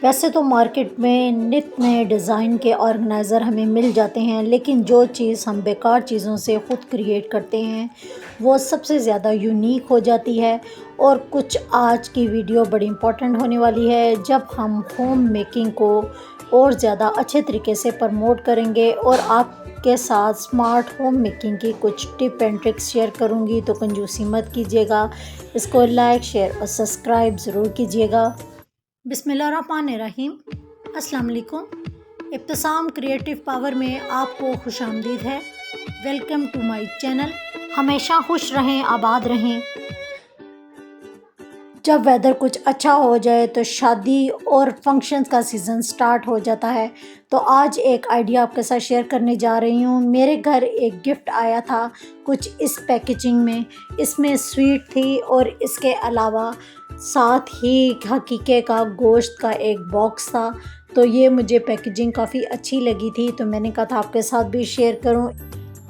वैसे तो मार्केट में नित नए डिज़ाइन के ऑर्गेनाइज़र हमें मिल जाते हैं, लेकिन जो चीज़ हम बेकार चीज़ों से ख़ुद क्रिएट करते हैं वो सबसे ज़्यादा यूनिक हो जाती है। और कुछ आज की वीडियो बड़ी इम्पोर्टेंट होने वाली है, जब हम होम मेकिंग को और ज़्यादा अच्छे तरीके से प्रमोट करेंगे और आपके साथ स्मार्ट होम मेकिंग की कुछ टिप एंड ट्रिक्स शेयर करूँगी। तो कंजूसी मत कीजिएगा, इसको लाइक शेयर और सब्सक्राइब ज़रूर कीजिएगा। बिस्मिल्लाहिर्रहमानिर्रहीम, अस्सलाम वालेकुम। इब्तिसाम क्रिएटिव पावर में आपको खुशामदीद है। Welcome to my channel. हमेशा खुश रहें, आबाद रहें। जब वेदर कुछ अच्छा हो जाए तो शादी और फंक्शंस का सीज़न स्टार्ट हो जाता है। तो आज एक आइडिया आपके साथ शेयर करने जा रही हूँ। मेरे घर एक गिफ्ट आया था कुछ इस पैकेजिंग में। इसमें स्वीट थी और इसके अलावा साथ ही हकीके का गोश्त का एक बॉक्स था। तो ये मुझे पैकेजिंग काफ़ी अच्छी लगी थी, तो मैंने कहा था आपके साथ भी शेयर करूँ।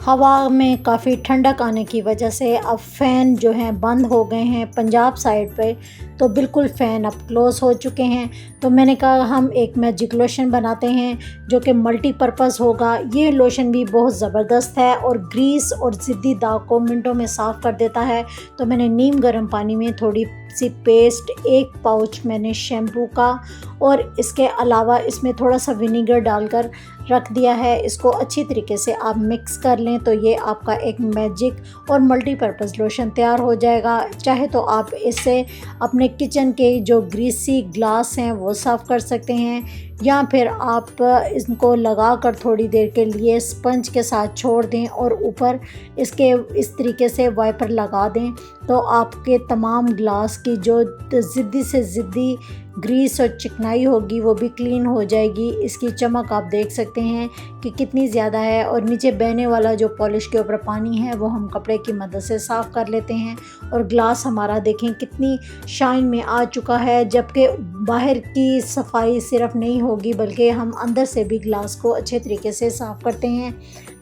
हवा में काफ़ी ठंडक आने की वजह से अब फ़ैन जो हैं बंद हो गए हैं पंजाब साइड पे, तो बिल्कुल फ़ैन अब क्लोज़ हो चुके हैं। तो मैंने कहा हम एक मैजिक लोशन बनाते हैं जो कि मल्टीपर्पज़ होगा। ये लोशन भी बहुत ज़बरदस्त है और ग्रीस और ज़िद्दी दाग को मिनटों में साफ़ कर देता है। तो मैंने नीम गर्म पानी में थोड़ी सी पेस्ट, एक पाउच मैंने शैम्पू का और इसके अलावा इसमें थोड़ा सा विनीगर डालकर रख दिया है। इसको अच्छी तरीके से आप मिक्स कर लें तो ये आपका एक मैजिक और मल्टीपर्पज़ लोशन तैयार हो जाएगा। चाहे तो आप इससे अपने किचन के जो ग्रीसी ग्लास हैं वो साफ़ कर सकते हैं, या फिर आप इनको लगाकर थोड़ी देर के लिए स्पंज के साथ छोड़ दें और ऊपर इसके इस तरीके से वाइपर लगा दें। तो आपके तमाम ग्लास की जो ज़िद्दी से ज़िद्दी ग्रीस और चिकनाई होगी वो भी क्लीन हो जाएगी। इसकी चमक आप देख सकते हैं कि कितनी ज़्यादा है। और नीचे बहने वाला जो पॉलिश के ऊपर पानी है वो हम कपड़े की मदद से साफ़ कर लेते हैं। और ग्लास हमारा देखें कितनी शाइन में आ चुका है, जबकि बाहर की सफाई सिर्फ नहीं होगी बल्कि हम अंदर से भी ग्लास को अच्छे तरीके से साफ़ करते हैं,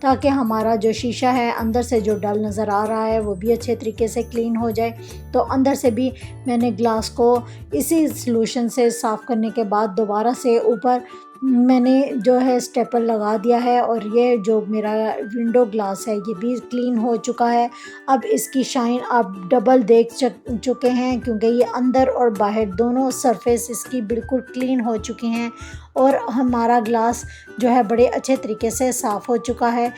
ताकि हमारा जो शीशा है अंदर से जो डल नज़र आ रहा है वो भी अच्छे तरीके से क्लीन हो जाए। तो अंदर से भी मैंने ग्लास को इसी सॉल्यूशन से साफ़ करने के बाद दोबारा से ऊपर मैंने जो है स्टेपल लगा दिया है और ये जो मेरा विंडो ग्लास है ये भी क्लीन हो चुका है। अब इसकी शाइन आप डबल देख चुके हैं, क्योंकि ये अंदर और बाहर दोनों सरफेस इसकी बिल्कुल क्लीन हो चुके हैं और हमारा ग्लास जो है बड़े अच्छे तरीके से साफ़ हो चुका है।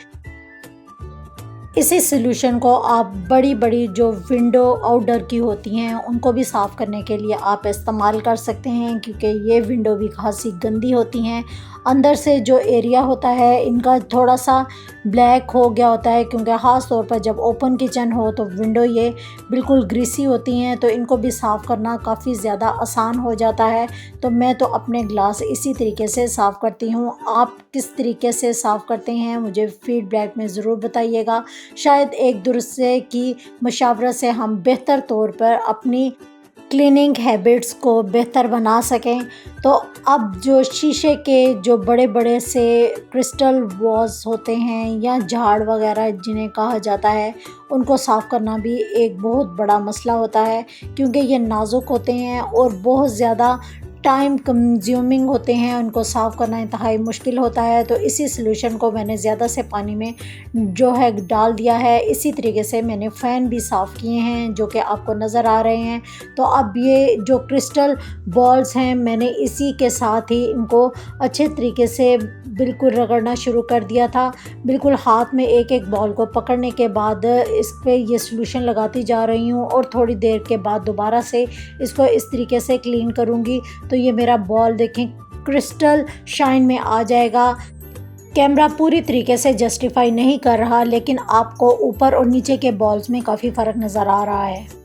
इसी सॉल्यूशन को आप बड़ी बड़ी जो विंडो आउटडोर की होती हैं उनको भी साफ़ करने के लिए आप इस्तेमाल कर सकते हैं, क्योंकि ये विंडो भी खासी गंदी होती हैं। अंदर से जो एरिया होता है इनका थोड़ा सा ब्लैक हो गया होता है, क्योंकि ख़ास तौर पर जब ओपन किचन हो तो विंडो ये बिल्कुल ग्रीसी होती हैं। तो इनको भी साफ़ करना काफ़ी ज़्यादा आसान हो जाता है। तो मैं तो अपने ग्लास इसी तरीके से साफ़ करती हूँ। आप किस तरीके से साफ़ करते हैं मुझे फ़ीडबैक में ज़रूर बताइएगा। शायद एक दूसरे की मशावरत से हम बेहतर तौर पर अपनी क्लीनिंग हैबिट्स को बेहतर बना सकें। तो अब जो शीशे के जो बड़े बड़े से क्रिस्टल वॉल्स होते हैं या झाड़ वगैरह जिन्हें कहा जाता है, उनको साफ़ करना भी एक बहुत बड़ा मसला होता है, क्योंकि ये नाजुक होते हैं और बहुत ज़्यादा टाइम कंज्यूमिंग होते हैं। उनको साफ़ करना इंतहाई मुश्किल होता है। तो इसी सॉल्यूशन को मैंने ज़्यादा से पानी में जो है डाल दिया है। इसी तरीके से मैंने फ़ैन भी साफ़ किए हैं जो कि आपको नज़र आ रहे हैं। तो अब ये जो क्रिस्टल बॉल्स हैं मैंने इसी के साथ ही इनको अच्छे तरीके से बिल्कुल रगड़ना शुरू कर दिया था। बिल्कुल हाथ में एक एक बॉल को पकड़ने के बाद इस पे ये सॉल्यूशन लगाती जा रही हूँ और थोड़ी देर के बाद दोबारा से इसको इस तरीके से क्लीन करूँगी। तो ये मेरा बॉल देखें क्रिस्टल शाइन में आ जाएगा। कैमरा पूरी तरीके से जस्टिफाई नहीं कर रहा, लेकिन आपको ऊपर और नीचे के बॉल्स में काफ़ी फ़र्क नज़र आ रहा है।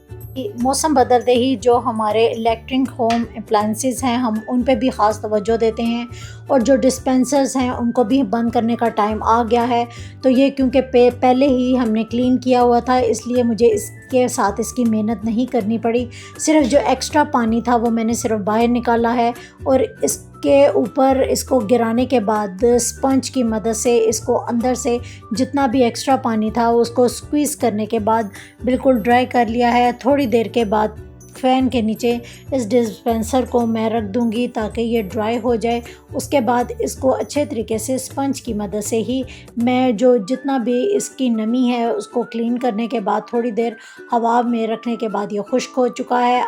मौसम बदलते ही जो हमारे इलेक्ट्रिक होम अप्लायंसेस हैं हम उन पे भी ख़ास तवज्जो देते हैं, और जो डिस्पेंसर्स हैं उनको भी बंद करने का टाइम आ गया है। तो ये क्योंकि पहले ही हमने क्लीन किया हुआ था, इसलिए मुझे इसके साथ इसकी मेहनत नहीं करनी पड़ी। सिर्फ जो एक्स्ट्रा पानी था वो मैंने सिर्फ बाहर निकाला है और इसके ऊपर इसको गिराने के बाद स्पंज की मदद से इसको अंदर से जितना भी एक्स्ट्रा पानी था उसको स्क्वीज़ करने के बाद बिल्कुल ड्राई कर लिया है। थोड़ी देर के बाद फ़ैन के नीचे इस डिस्पेंसर को मैं रख दूंगी ताकि ये ड्राई हो जाए। उसके बाद इसको अच्छे तरीके से स्पंज की मदद से ही मैं जो जितना भी इसकी नमी है उसको क्लीन करने के बाद थोड़ी देर हवा में रखने के बाद ये खुश्क हो चुका है।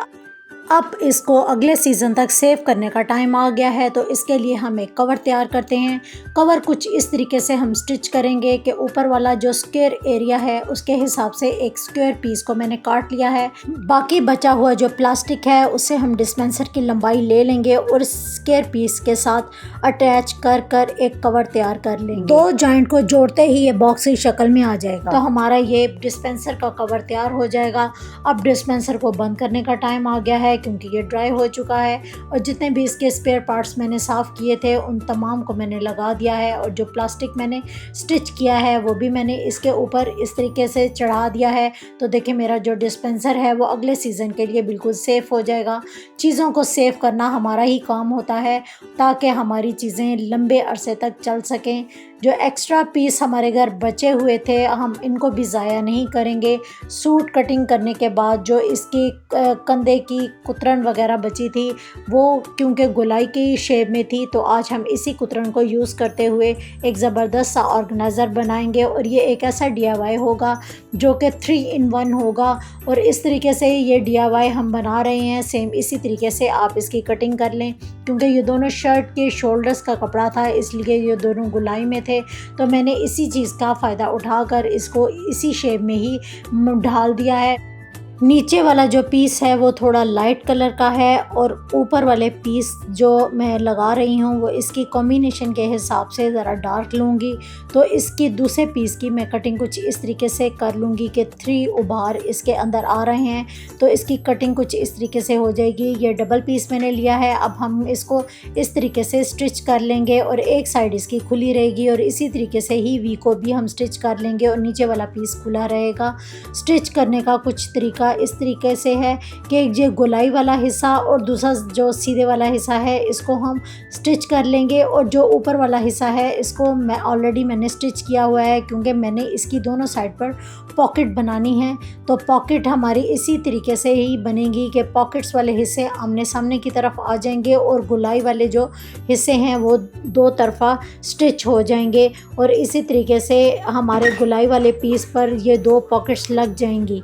अब इसको अगले सीज़न तक सेव करने का टाइम आ गया है, तो इसके लिए हम एक कवर तैयार करते हैं। कवर कुछ इस तरीके से हम स्टिच करेंगे कि ऊपर वाला जो स्क्वायर एरिया है उसके हिसाब से एक स्क्वायर पीस को मैंने काट लिया है। बाकी बचा हुआ जो प्लास्टिक है उससे हम डिस्पेंसर की लंबाई ले लेंगे और स्क्वायर पीस के साथ अटैच कर कर एक कवर तैयार कर लेंगे। दो जॉइंट को जोड़ते ही ये बॉक्स की शक्ल में आ जाएगा। तो हमारा ये डिस्पेंसर का कवर तैयार हो जाएगा। अब डिस्पेंसर को बंद करने का टाइम आ गया है क्योंकि ये ड्राई हो चुका है और जितने भी इसके स्पेयर पार्ट्स मैंने साफ़ किए थे उन तमाम को मैंने लगा दिया है और जो प्लास्टिक मैंने स्टिच किया है वो भी मैंने इसके ऊपर इस तरीके से चढ़ा दिया है। तो देखिए मेरा जो डिस्पेंसर है वो अगले सीज़न के लिए बिल्कुल सेफ़ हो जाएगा। चीज़ों को सेव करना हमारा ही काम होता है ताकि हमारी चीज़ें लंबे अरसे तक चल सकें। जो एक्स्ट्रा पीस हमारे घर बचे हुए थे हम इनको भी ज़ाया नहीं करेंगे। सूट कटिंग करने के बाद जो इसकी कंधे की कुतरन वगैरह बची थी वो क्योंकि गोलाई की शेप में थी, तो आज हम इसी कुतरन को यूज़ करते हुए एक ज़बरदस्त सा ऑर्गेनाइज़र बनाएंगे और ये एक ऐसा DIY होगा जो कि 3 in 1 होगा। और इस तरीके से ये DIY हम बना रहे हैं। सेम इसी तरीके से आप इसकी कटिंग कर लें क्योंकि ये दोनों शर्ट के शोल्डर्स का कपड़ा था इसलिए ये दोनों गोलाई में थे, तो मैंने इसी चीज़ का फ़ायदा उठाकर इसको इसी शेप में ही ढाल दिया है। नीचे वाला जो पीस है वो थोड़ा लाइट कलर का है और ऊपर वाले पीस जो मैं लगा रही हूँ वो इसकी कॉम्बिनेशन के हिसाब से ज़रा डार्क लूँगी। तो इसकी दूसरे पीस की मैं कटिंग कुछ इस तरीके से कर लूँगी कि 3 उभार इसके अंदर आ रहे हैं, तो इसकी कटिंग कुछ इस तरीके से हो जाएगी। ये डबल पीस मैंने लिया है। अब हम इसको इस तरीके से स्टिच कर लेंगे और एक साइड इसकी खुली रहेगी और इसी तरीके से ही वी को भी हम स्टिच कर लेंगे और नीचे वाला पीस खुला रहेगा। स्टिच करने का कुछ तरीका इस तरीके से है कि ये गोलाई वाला हिस्सा और दूसरा जो सीधे वाला हिस्सा है इसको हम स्टिच कर लेंगे और जो ऊपर वाला हिस्सा है इसको मैंने स्टिच किया हुआ है क्योंकि मैंने इसकी दोनों साइड पर पॉकेट बनानी है। तो पॉकेट हमारी इसी तरीके से ही बनेगी कि पॉकेट्स वाले हिस्से आमने सामने की तरफ आ जाएंगे और गोलाई वाले जो हिस्से हैं वो दो तरफा स्टिच हो जाएंगे और इसी तरीके से हमारे गोलाई वाले पीस पर ये 2 पॉकेट्स लग जाएंगी।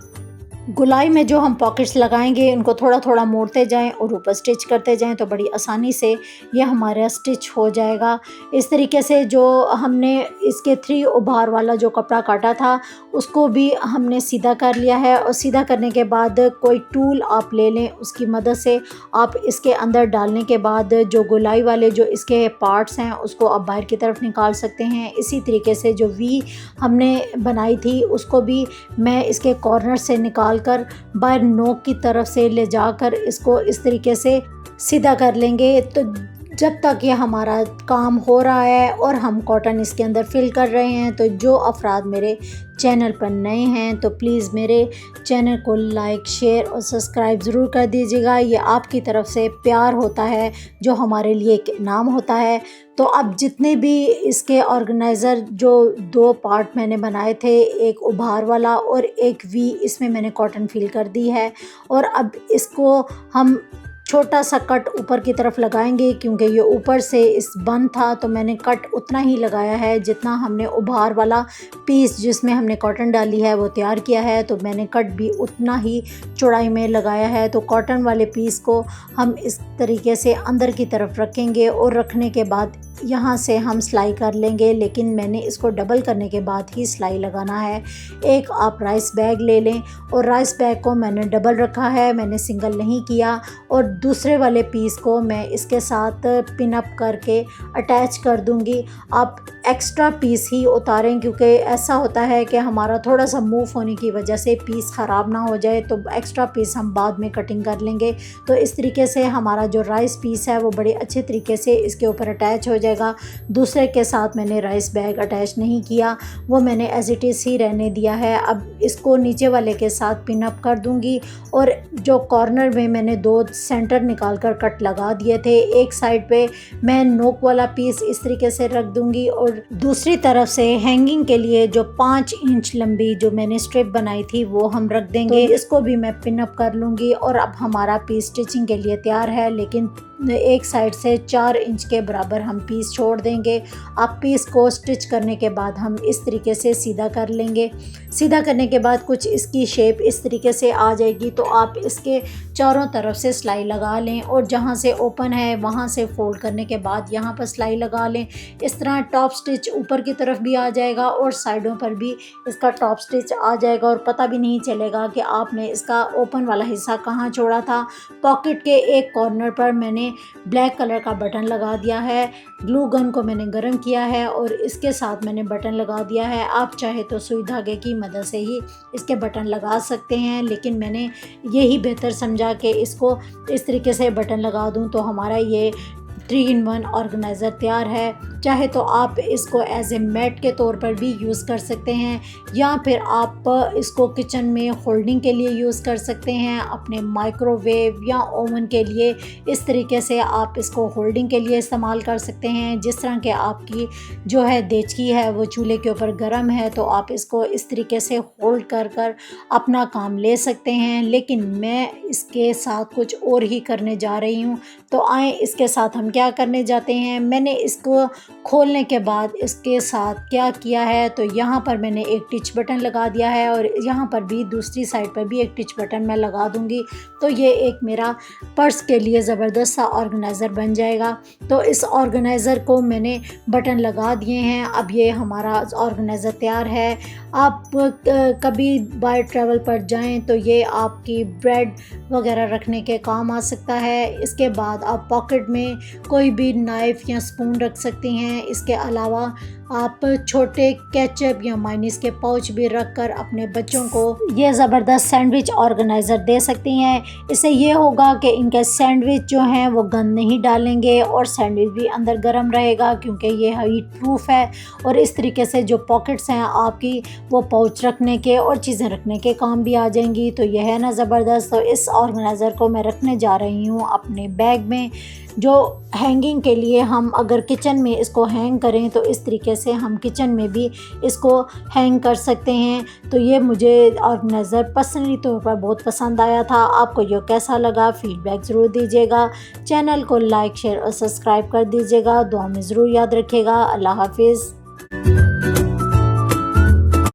गोलाई में जो हम पॉकेट्स लगाएंगे उनको थोड़ा थोड़ा मोड़ते जाएं और ऊपर स्टिच करते जाएं तो बड़ी आसानी से ये हमारा स्टिच हो जाएगा। इस तरीके से जो हमने इसके 3 उभार वाला जो कपड़ा काटा था उसको भी हमने सीधा कर लिया है और सीधा करने के बाद कोई टूल आप ले लें, उसकी मदद से आप इसके अंदर डालने के बाद जो गोलाई वाले जो इसके पार्ट्स हैं उसको आप बाहर की तरफ निकाल सकते हैं। इसी तरीके से जो वी हमने बनाई थी उसको भी मैं इसके कॉर्नर से निकाल कर बाहर नोक की तरफ से ले जाकर इसको इस तरीके से सीधा कर लेंगे। तो जब तक ये हमारा काम हो रहा है और हम कॉटन इसके अंदर फिल कर रहे हैं, तो जो अफराद मेरे चैनल पर नए हैं तो प्लीज़ मेरे चैनल को लाइक, शेयर और सब्सक्राइब ज़रूर कर दीजिएगा। ये आपकी तरफ से प्यार होता है जो हमारे लिए एक इनाम होता है। तो अब जितने भी इसके ऑर्गेनाइज़र जो 2 पार्ट मैंने बनाए थे, एक उभार वाला और एक वी, इसमें मैंने कॉटन फिल कर दी है और अब इसको हम छोटा सा कट ऊपर की तरफ लगाएंगे क्योंकि ये ऊपर से इस बंद था तो मैंने कट उतना ही लगाया है जितना हमने उभार वाला पीस जिसमें हमने कॉटन डाली है वो तैयार किया है, तो मैंने कट भी उतना ही चौड़ाई में लगाया है। तो कॉटन वाले पीस को हम इस तरीके से अंदर की तरफ रखेंगे और रखने के बाद यहाँ से हम सिलाई कर लेंगे, लेकिन मैंने इसको डबल करने के बाद ही सिलाई लगाना है। एक आप राइस बैग ले लें और राइस बैग को मैंने डबल रखा है, मैंने सिंगल नहीं किया। और दूसरे वाले पीस को मैं इसके साथ पिन अप करके अटैच कर दूंगी। आप एक्स्ट्रा पीस ही उतारें क्योंकि ऐसा होता है कि हमारा थोड़ा सा मूव होने की वजह से पीस ख़राब ना हो जाए, तो एक्स्ट्रा पीस हम बाद में कटिंग कर लेंगे। तो इस तरीके से हमारा जो राइस पीस है वो बड़े अच्छे तरीके से इसके ऊपर अटैच हो जाएगा। दूसरे के साथ मैंने राइस बैग अटैच नहीं किया, वो मैंने एज इट इज़ ही रहने दिया है। अब इसको नीचे वाले के साथ पिन अप कर दूंगी और जो कॉर्नर में मैंने 2 सेंटर निकाल कर कट लगा दिए थे, एक साइड पे मैं नोक वाला पीस इस तरीके से रख दूंगी और दूसरी तरफ से हैंगिंग के लिए जो 5 इंच लंबी जो मैंने स्ट्रिप बनाई थी वो हम रख देंगे। तो इसको भी मैं पिन अप कर लूँगी और अब हमारा पीस स्टिचिंग के लिए तैयार है, लेकिन एक साइड से 4 इंच के बराबर हम पीस छोड़ देंगे। अब पीस को स्टिच करने के बाद हम इस तरीके से सीधा कर लेंगे। सीधा करने के बाद कुछ इसकी शेप इस तरीके से आ जाएगी, तो आप इसके चारों तरफ से सिलाई लगा लें और जहाँ से ओपन है वहाँ से फोल्ड करने के बाद यहाँ पर सिलाई लगा लें। इस तरह टॉप स्टिच ऊपर की तरफ भी आ जाएगा और साइडों पर भी इसका टॉप स्टिच आ जाएगा और पता भी नहीं चलेगा कि आपने इसका ओपन वाला हिस्सा कहाँ छोड़ा था। पॉकेट के एक कॉर्नर पर मैंने ब्लैक कलर का बटन लगा दिया है, ग्लू गन को मैंने गर्म किया है और इसके साथ मैंने बटन लगा दिया है। आप चाहे तो सुई धागे की मदद से ही इसके बटन लगा सकते हैं, लेकिन मैंने यही बेहतर समझा कि इसको इस तरीके से बटन लगा दूं तो हमारा ये 3-in-1 ऑर्गेनाइज़र तैयार है। चाहे तो आप इसको एज ए मैट के तौर पर भी यूज़ कर सकते हैं या फिर आप इसको किचन में होल्डिंग के लिए यूज़ कर सकते हैं, अपने माइक्रोवेव या ओवन के लिए इस तरीके से आप इसको होल्डिंग के लिए इस्तेमाल कर सकते हैं। जिस तरह के आपकी जो है देचकी है वो चूल्हे के ऊपर गर्म है तो आप इसको इस तरीके से होल्ड कर कर अपना काम ले सकते हैं, लेकिन मैं इसके साथ कुछ और ही करने जा रही हूँ। तो आए इसके साथ हम क्या करने जाते हैं। मैंने इसको खोलने के बाद इसके साथ क्या किया है, तो यहाँ पर मैंने एक टिच बटन लगा दिया है और यहाँ पर भी दूसरी साइड पर भी एक टिच बटन मैं लगा दूँगी। तो ये एक मेरा पर्स के लिए ज़बरदस्त सा ऑर्गेनाइज़र बन जाएगा। तो इस ऑर्गेनाइज़र को मैंने बटन लगा दिए हैं। अब ये हमारा ऑर्गेनाइज़र तैयार है। आप कभी बाय ट्रैवल पर जाएं तो ये आपकी ब्रेड वगैरह रखने के काम आ सकता है। इसके बाद आप पॉकेट में कोई भी नाइफ़ या स्पून रख सकती हैं। इसके अलावा आप छोटे केचप या मायोनीज़ के पाउच भी रख कर अपने बच्चों को ये ज़बरदस्त सैंडविच ऑर्गेनाइज़र दे सकती हैं। इससे ये होगा कि इनके सैंडविच जो हैं वो गंद नहीं डालेंगे और सैंडविच भी अंदर गर्म रहेगा क्योंकि ये हीट प्रूफ है। और इस तरीके से जो पॉकेट्स हैं आपकी वो पाउच रखने के और चीज़ें रखने के काम भी आ जाएंगी। तो यह है ना ज़बरदस्त। तो इस ऑर्गेनाइज़र को मैं रखने जा रही हूँ अपने बैग में। जो हैंगिंग के लिए हम अगर किचन में इसको हैंग करें तो इस तरीके से हम किचन में भी इसको हैंग कर सकते हैं। तो ये मुझे ऑर्गेनाइज़र पर्सनली तौर पर बहुत पसंद आया था। आपको ये कैसा लगा फीडबैक ज़रूर दीजिएगा। चैनल को लाइक शेयर और सब्सक्राइब कर दीजिएगा। दुआ में ज़रूर याद रखिएगा। अल्लाह हाफिज़।